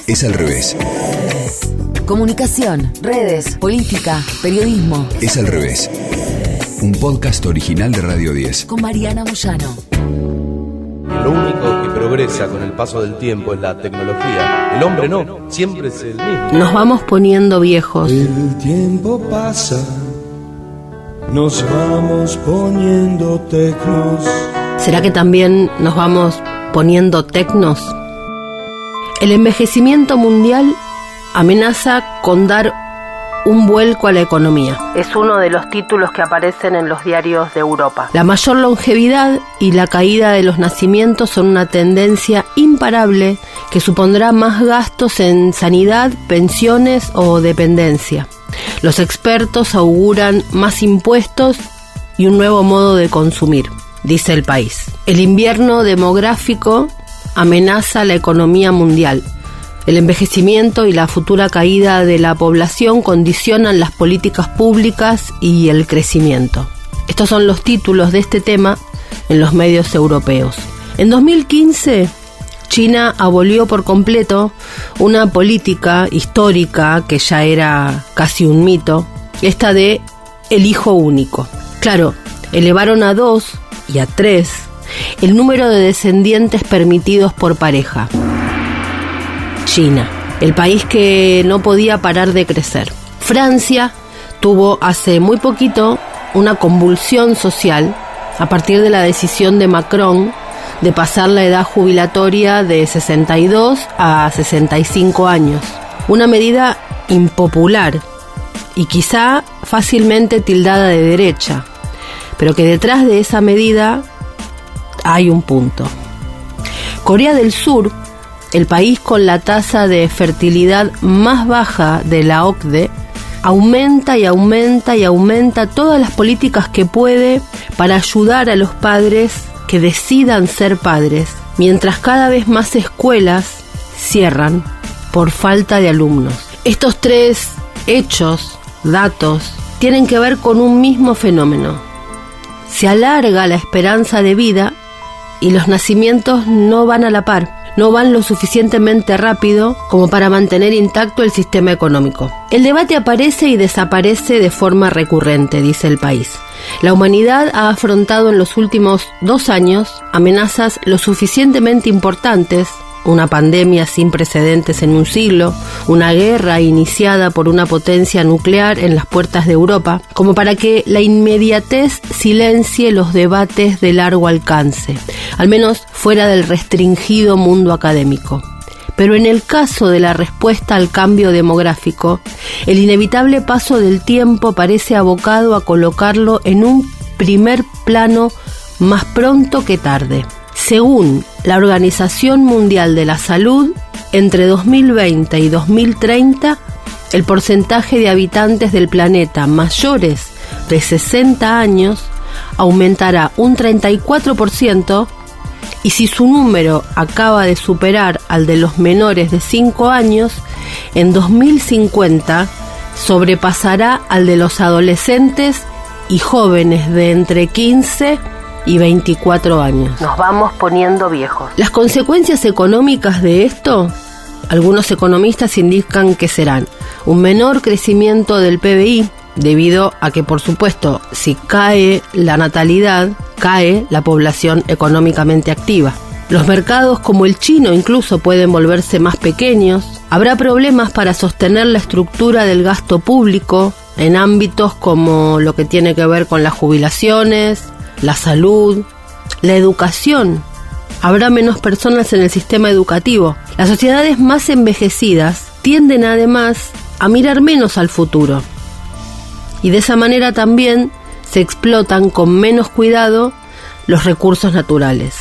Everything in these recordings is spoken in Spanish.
Es al revés. Comunicación, redes, política, periodismo. Es al revés. Un podcast original de Radio 10. Con Mariana Moyano. Lo único que progresa con el paso del tiempo es la tecnología. El hombre no, siempre es el mismo. Nos vamos poniendo viejos. El tiempo pasa, nos vamos poniendo tecnos. ¿Será que también nos vamos poniendo tecnos? El envejecimiento mundial amenaza con dar un vuelco a la economía. Es uno de los títulos que aparecen en los diarios de Europa. La mayor longevidad y la caída de los nacimientos son una tendencia imparable que supondrá más gastos en sanidad, pensiones o dependencia. Los expertos auguran más impuestos y un nuevo modo de consumir, dice El País. El invierno demográfico amenaza la economía mundial. El envejecimiento y la futura caída de la población condicionan las políticas públicas y el crecimiento. Estos son los títulos de este tema en los medios europeos. En 2015, China abolió por completo una política histórica que ya era casi un mito, esta de el hijo único. Claro, elevaron a 2 y a 3 el número de descendientes permitidos por pareja. China, el país que no podía parar de crecer. Francia tuvo hace muy poquito una convulsión social a partir de la decisión de Macron de pasar la edad jubilatoria de 62 a 65 años. Una medida impopular y quizá fácilmente tildada de derecha, pero que detrás de esa medida hay un punto. Corea del Sur, el país con la tasa de fertilidad más baja de la OCDE, aumenta y aumenta y aumenta todas las políticas que puede para ayudar a los padres que decidan ser padres, mientras cada vez más escuelas cierran por falta de alumnos. Estos 3 hechos, datos, tienen que ver con un mismo fenómeno. Se alarga la esperanza de vida y los nacimientos no van a la par. No van lo suficientemente rápido como para mantener intacto el sistema económico. El debate aparece y desaparece de forma recurrente, dice El País. La humanidad ha afrontado en los últimos 2 años amenazas lo suficientemente importantes, una pandemia sin precedentes en un siglo, una guerra iniciada por una potencia nuclear en las puertas de Europa, como para que la inmediatez silencie los debates de largo alcance, al menos fuera del restringido mundo académico. Pero en el caso de la respuesta al cambio demográfico, el inevitable paso del tiempo parece abocado a colocarlo en un primer plano más pronto que tarde. Según la Organización Mundial de la Salud, entre 2020 y 2030, el porcentaje de habitantes del planeta mayores de 60 años aumentará un 34%, y si su número acaba de superar al de los menores de 5 años, en 2050 sobrepasará al de los adolescentes y jóvenes de entre 15 y 24 años. Nos vamos poniendo viejos. Las consecuencias económicas de esto, algunos economistas indican que serán un menor crecimiento del PBI, debido a que, por supuesto, si cae la natalidad, cae la población económicamente activa. Los mercados como el chino incluso pueden volverse más pequeños. Habrá problemas para sostener la estructura del gasto público en ámbitos como lo que tiene que ver con las jubilaciones, la salud, la educación. Habrá menos personas en el sistema educativo. Las sociedades más envejecidas tienden además a mirar menos al futuro. Y de esa manera también se explotan con menos cuidado los recursos naturales.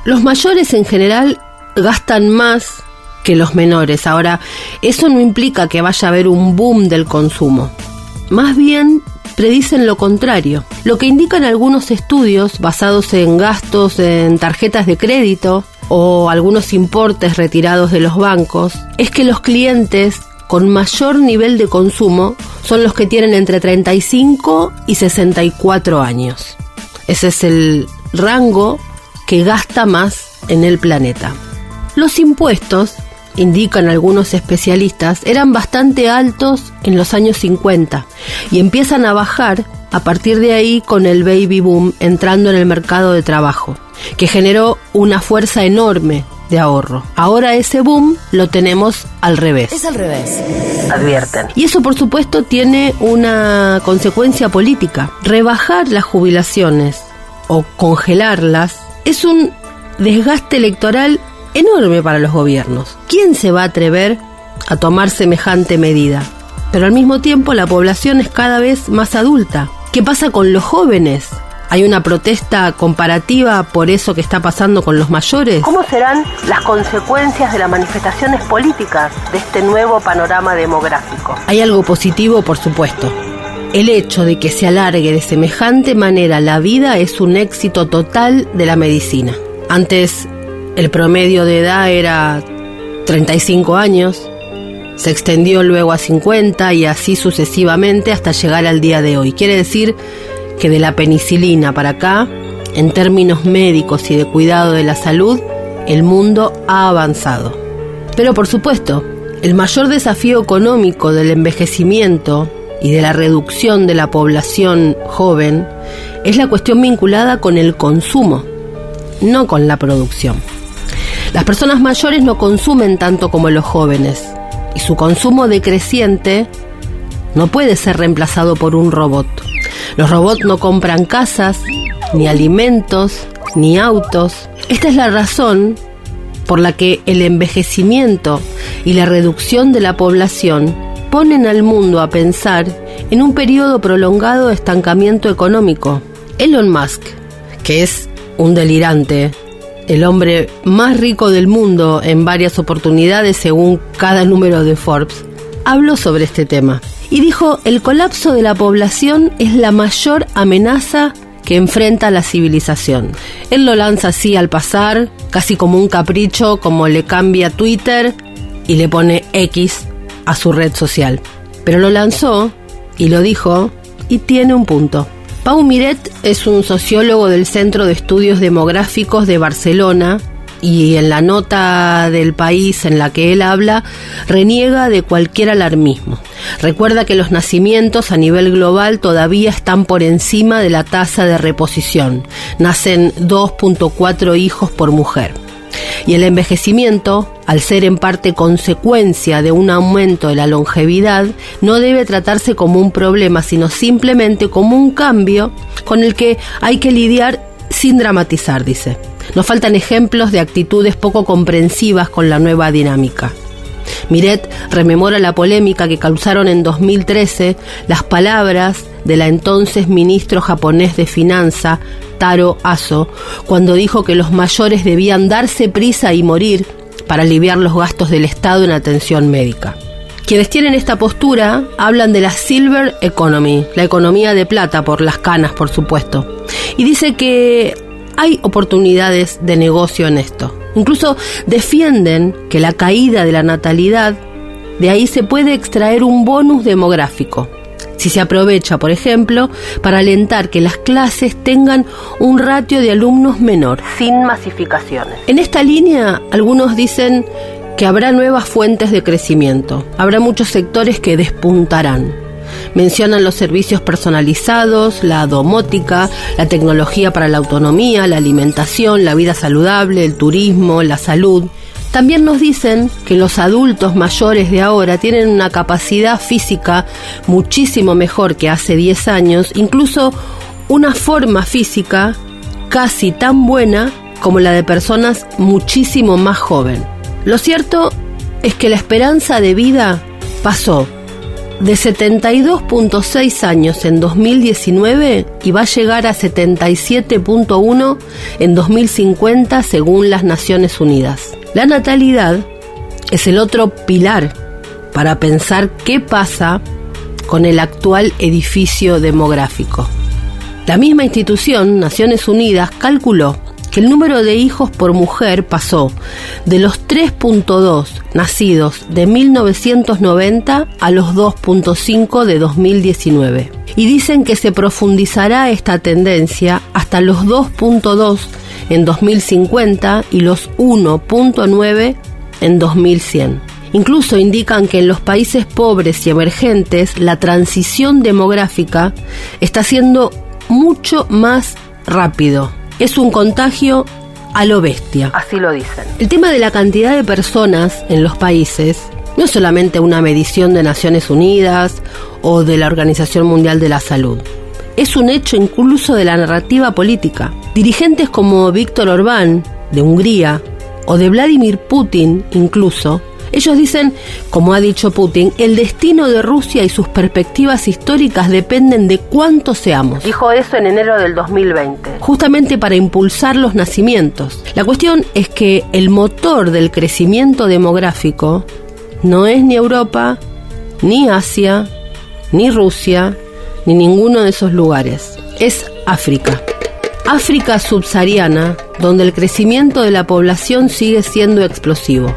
Los mayores en general gastan más que los menores. Ahora, eso no implica que vaya a haber un boom del consumo. Más bien, predicen lo contrario. Lo que indican algunos estudios basados en gastos en tarjetas de crédito o algunos importes retirados de los bancos es que los clientes con mayor nivel de consumo son los que tienen entre 35 y 64 años. Ese es el rango que gasta más en el planeta. Los impuestos indican algunos especialistas, eran bastante altos en los años 50 y empiezan a bajar a partir de ahí con el baby boom entrando en el mercado de trabajo, que generó una fuerza enorme de ahorro. Ahora ese boom lo tenemos al revés. Es al revés, advierten. Y eso, por supuesto, tiene una consecuencia política. Rebajar las jubilaciones o congelarlas es un desgaste electoral enorme para los gobiernos. ¿Quién se va a atrever a tomar semejante medida? Pero al mismo tiempo la población es cada vez más adulta. ¿Qué pasa con los jóvenes? ¿Hay una protesta comparativa por eso que está pasando con los mayores? ¿Cómo serán las consecuencias de las manifestaciones políticas de este nuevo panorama demográfico? Hay algo positivo, por supuesto. El hecho de que se alargue de semejante manera la vida es un éxito total de la medicina. Antes, el promedio de edad era 35 años, se extendió luego a 50 y así sucesivamente hasta llegar al día de hoy. Quiere decir que de la penicilina para acá, en términos médicos y de cuidado de la salud, el mundo ha avanzado. Pero por supuesto, el mayor desafío económico del envejecimiento y de la reducción de la población joven es la cuestión vinculada con el consumo, no con la producción. Las personas mayores no consumen tanto como los jóvenes y su consumo decreciente no puede ser reemplazado por un robot. Los robots no compran casas, ni alimentos, ni autos. Esta es la razón por la que el envejecimiento y la reducción de la población ponen al mundo a pensar en un periodo prolongado de estancamiento económico. Elon Musk, que es un delirante, el hombre más rico del mundo en varias oportunidades según cada número de Forbes, habló sobre este tema y dijo: el colapso de la población es la mayor amenaza que enfrenta la civilización. Él lo lanza así al pasar, casi como un capricho, como le cambia Twitter y le pone X a su red social. Pero lo lanzó y lo dijo y tiene un punto. Pau Miret es un sociólogo del Centro de Estudios Demográficos de Barcelona y en la nota del País en la que él habla reniega de cualquier alarmismo. Recuerda que los nacimientos a nivel global todavía están por encima de la tasa de reposición. Nacen 2.4 hijos por mujer. Y el envejecimiento, al ser en parte consecuencia de un aumento de la longevidad, no debe tratarse como un problema, sino simplemente como un cambio con el que hay que lidiar sin dramatizar, dice. Nos faltan ejemplos de actitudes poco comprensivas con la nueva dinámica. Miret rememora la polémica que causaron en 2013 las palabras de la entonces ministro japonés de Finanza, Taro Aso, cuando dijo que los mayores debían darse prisa y morir para aliviar los gastos del Estado en atención médica. Quienes tienen esta postura hablan de la Silver Economy, la economía de plata, por las canas, por supuesto. Y dice que hay oportunidades de negocio en esto. Incluso defienden que la caída de la natalidad, de ahí se puede extraer un bonus demográfico. Si se aprovecha, por ejemplo, para alentar que las clases tengan un ratio de alumnos menor, sin masificaciones. En esta línea, algunos dicen que habrá nuevas fuentes de crecimiento. Habrá muchos sectores que despuntarán. Mencionan los servicios personalizados, la domótica, la tecnología para la autonomía, la alimentación, la vida saludable, el turismo, la salud. También nos dicen que los adultos mayores de ahora tienen una capacidad física muchísimo mejor que hace 10 años, incluso una forma física casi tan buena como la de personas muchísimo más jóvenes. Lo cierto es que la esperanza de vida pasó de 72.6 años en 2019 y va a llegar a 77.1 en 2050 según las Naciones Unidas. La natalidad es el otro pilar para pensar qué pasa con el actual edificio demográfico. La misma institución, Naciones Unidas, calculó que el número de hijos por mujer pasó de los 3.2 nacidos de 1990 a los 2.5 de 2019. Y dicen que se profundizará esta tendencia hasta los 2.2 en 2050 y los 1.9 en 2100. Incluso indican que en los países pobres y emergentes la transición demográfica está siendo mucho más rápido. Es un contagio a lo bestia, así lo dicen. El tema de la cantidad de personas en los países no es solamente una medición de Naciones Unidas o de la Organización Mundial de la Salud. Es un hecho incluso de la narrativa política. Dirigentes como Víctor Orbán, de Hungría, o de Vladimir Putin incluso, ellos dicen, como ha dicho Putin, el destino de Rusia y sus perspectivas históricas dependen de cuántos seamos. Dijo eso en enero del 2020, justamente para impulsar los nacimientos. La cuestión es que el motor del crecimiento demográfico no es ni Europa, ni Asia, ni Rusia, ni ninguno de esos lugares. Es África. África subsahariana, donde el crecimiento de la población sigue siendo explosivo.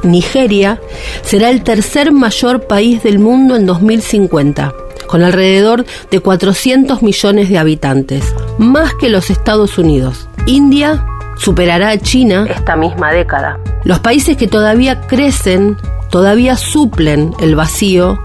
Nigeria será el tercer mayor país del mundo en 2050, con alrededor de 400 millones de habitantes, más que los Estados Unidos. India superará a China esta misma década. Los países que todavía crecen, todavía suplen el vacío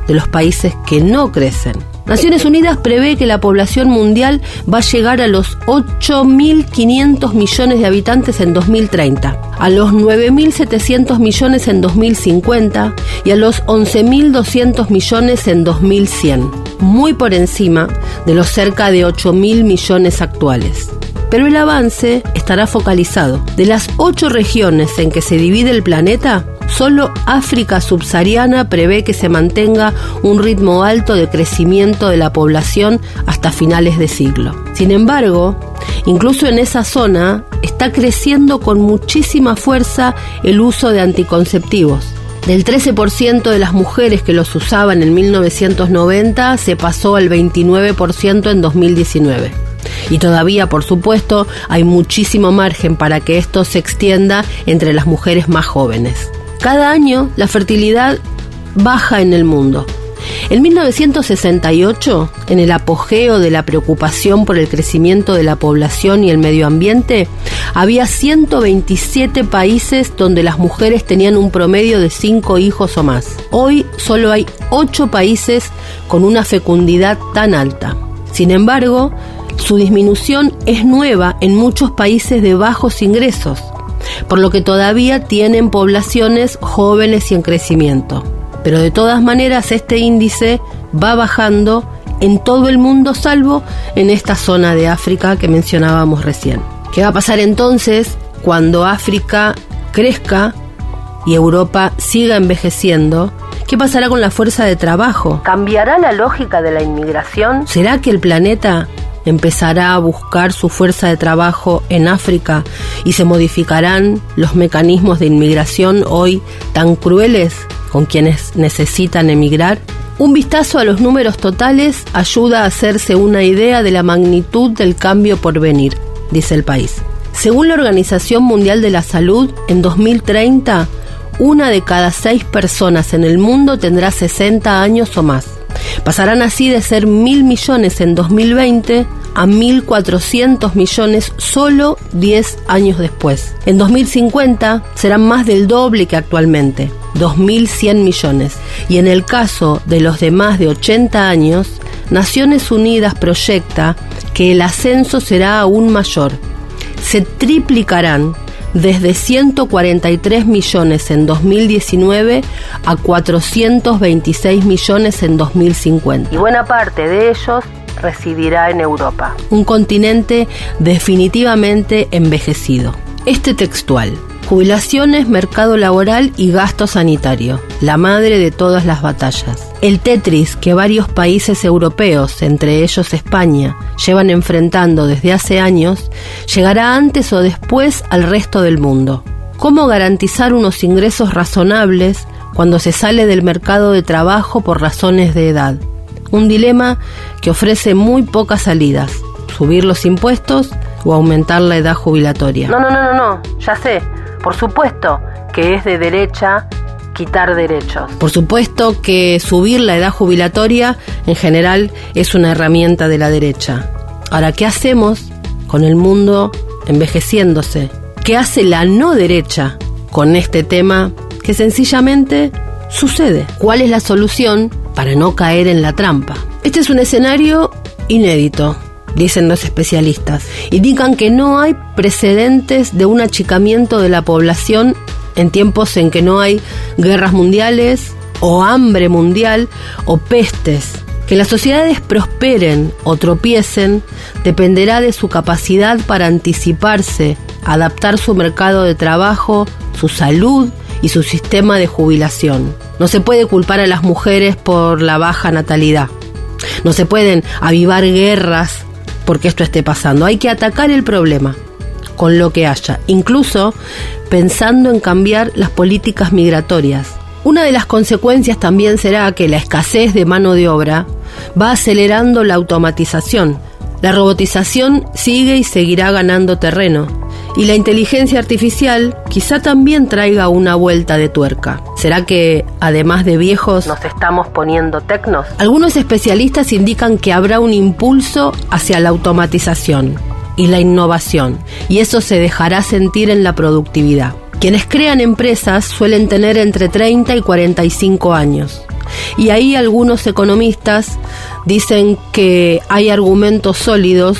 de los países que no crecen. Naciones Unidas prevé que la población mundial va a llegar a los 8.500 millones de habitantes en 2030, a los 9.700 millones en 2050 y a los 11.200 millones en 2100, muy por encima de los cerca de 8.000 millones actuales. Pero el avance estará focalizado. De las 8 regiones en que se divide el planeta, solo África subsahariana prevé que se mantenga un ritmo alto de crecimiento de la población hasta finales de siglo. Sin embargo, incluso en esa zona está creciendo con muchísima fuerza el uso de anticonceptivos. Del 13% de las mujeres que los usaban en 1990 se pasó al 29% en 2019. Y todavía, por supuesto, hay muchísimo margen para que esto se extienda entre las mujeres más jóvenes. Cada año la fertilidad baja en el mundo. En 1968, en el apogeo de la preocupación por el crecimiento de la población y el medio ambiente, había 127 países donde las mujeres tenían un promedio de 5 hijos o más. Hoy solo hay 8 países con una fecundidad tan alta. Sin embargo, su disminución es nueva en muchos países de bajos ingresos, por lo que todavía tienen poblaciones jóvenes y en crecimiento. Pero de todas maneras este índice va bajando en todo el mundo, salvo en esta zona de África que mencionábamos recién. ¿Qué va a pasar entonces cuando África crezca y Europa siga envejeciendo? ¿Qué pasará con la fuerza de trabajo? ¿Cambiará la lógica de la inmigración? ¿Será que el planeta empezará a buscar su fuerza de trabajo en África y se modificarán los mecanismos de inmigración hoy tan crueles con quienes necesitan emigrar? Un vistazo a los números totales ayuda a hacerse una idea de la magnitud del cambio por venir, dice El País. Según la Organización Mundial de la Salud, en 2030, 1 de cada 6 personas en el mundo tendrá 60 años o más. Pasarán así de ser 1.000 millones en 2020 a 1.400 millones solo 10 años después. En 2050 serán más del doble que actualmente, 2.100 millones. Y en el caso de los de más de 80 años, Naciones Unidas proyecta que el ascenso será aún mayor. Se triplicarán desde 143 millones en 2019 a 426 millones en 2050. Y buena parte de ellos residirá en Europa, un continente definitivamente envejecido. Este textual: jubilaciones, mercado laboral y gasto sanitario, la madre de todas las batallas. El Tetris que varios países europeos, entre ellos España, llevan enfrentando desde hace años, llegará antes o después al resto del mundo. ¿Cómo garantizar unos ingresos razonables cuando se sale del mercado de trabajo por razones de edad? Un dilema que ofrece muy pocas salidas: subir los impuestos o aumentar la edad jubilatoria. No, ya sé. Por supuesto que es de derecha quitar derechos. Por supuesto que subir la edad jubilatoria en general es una herramienta de la derecha. Ahora, ¿qué hacemos con el mundo envejeciéndose? ¿Qué hace la no derecha con este tema que sencillamente sucede. ¿Cuál es la solución para no caer en la trampa? Este es un escenario inédito, dicen los especialistas. Indican que no hay precedentes de un achicamiento de la población en tiempos en que no hay guerras mundiales o hambre mundial o pestes. Que las sociedades prosperen o tropiecen dependerá de su capacidad para anticiparse, adaptar su mercado de trabajo, su salud y su sistema de jubilación. No se puede culpar a las mujeres por la baja natalidad. No se pueden avivar guerras porque esto esté pasando. Hay que atacar el problema con lo que haya, incluso pensando en cambiar las políticas migratorias. Una de las consecuencias también será que la escasez de mano de obra va acelerando la automatización. La robotización sigue y seguirá ganando terreno. Y la inteligencia artificial quizá también traiga una vuelta de tuerca. ¿Será que, además de viejos, nos estamos poniendo tecnos? Algunos especialistas indican que habrá un impulso hacia la automatización y la innovación, y eso se dejará sentir en la productividad. Quienes crean empresas suelen tener entre 30 y 45 años. Y ahí algunos economistas dicen que hay argumentos sólidos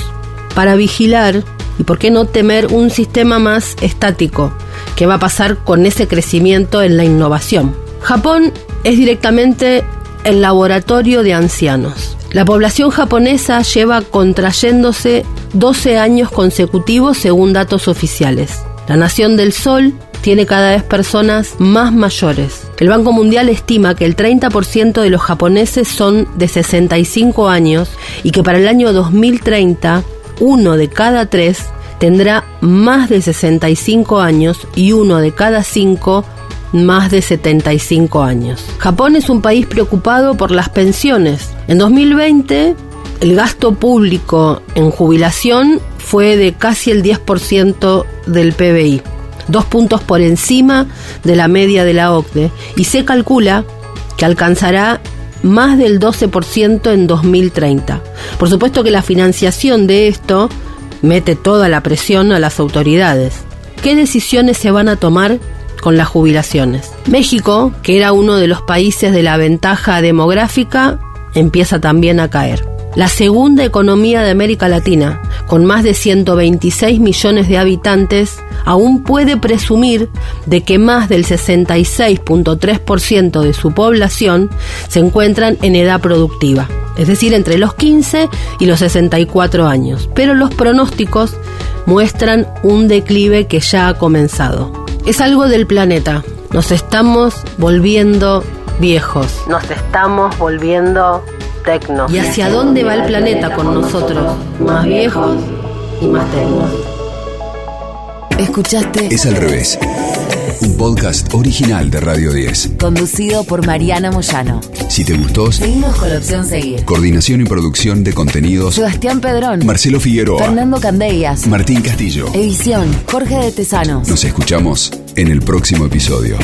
para vigilar y por qué no temer un sistema más estático. ¿Qué va a pasar con ese crecimiento en la innovación? Japón es directamente el laboratorio de ancianos. La población japonesa lleva contrayéndose 12 años consecutivos según datos oficiales. La Nación del Sol tiene cada vez personas más mayores. El Banco Mundial estima que el 30% de los japoneses son de 65 años y que para el año 2030, 1 de cada 3 tendrá más de 65 años y 1 de cada 5 más de 75 años. Japón es un país preocupado por las pensiones. En 2020, el gasto público en jubilación fue de casi el 10% del PBI. 2 puntos por encima de la media de la OCDE, y se calcula que alcanzará más del 12% en 2030. Por supuesto que la financiación de esto mete toda la presión a las autoridades. ¿Qué decisiones se van a tomar con las jubilaciones? México, que era uno de los países de la ventaja demográfica, empieza también a caer. La segunda economía de América Latina, con más de 126 millones de habitantes, aún puede presumir de que más del 66.3% de su población se encuentran en edad productiva, es decir, entre los 15 y los 64 años. Pero los pronósticos muestran un declive que ya ha comenzado. Es algo del planeta. Nos estamos volviendo viejos. Nos estamos volviendo tecnos. ¿Y hacia dónde va el planeta con nosotros? Más viejos y más tecnos. Escuchaste Es al revés. Un podcast original de Radio 10. Conducido por Mariana Moyano. Si te gustó, Seguimos con la opción seguir. coordinación y producción de contenidos, Sebastián Pedrón. Marcelo Figueroa, Fernando Candellas. Martín Castillo. Edición Jorge de Tesanos. Nos escuchamos en el próximo episodio.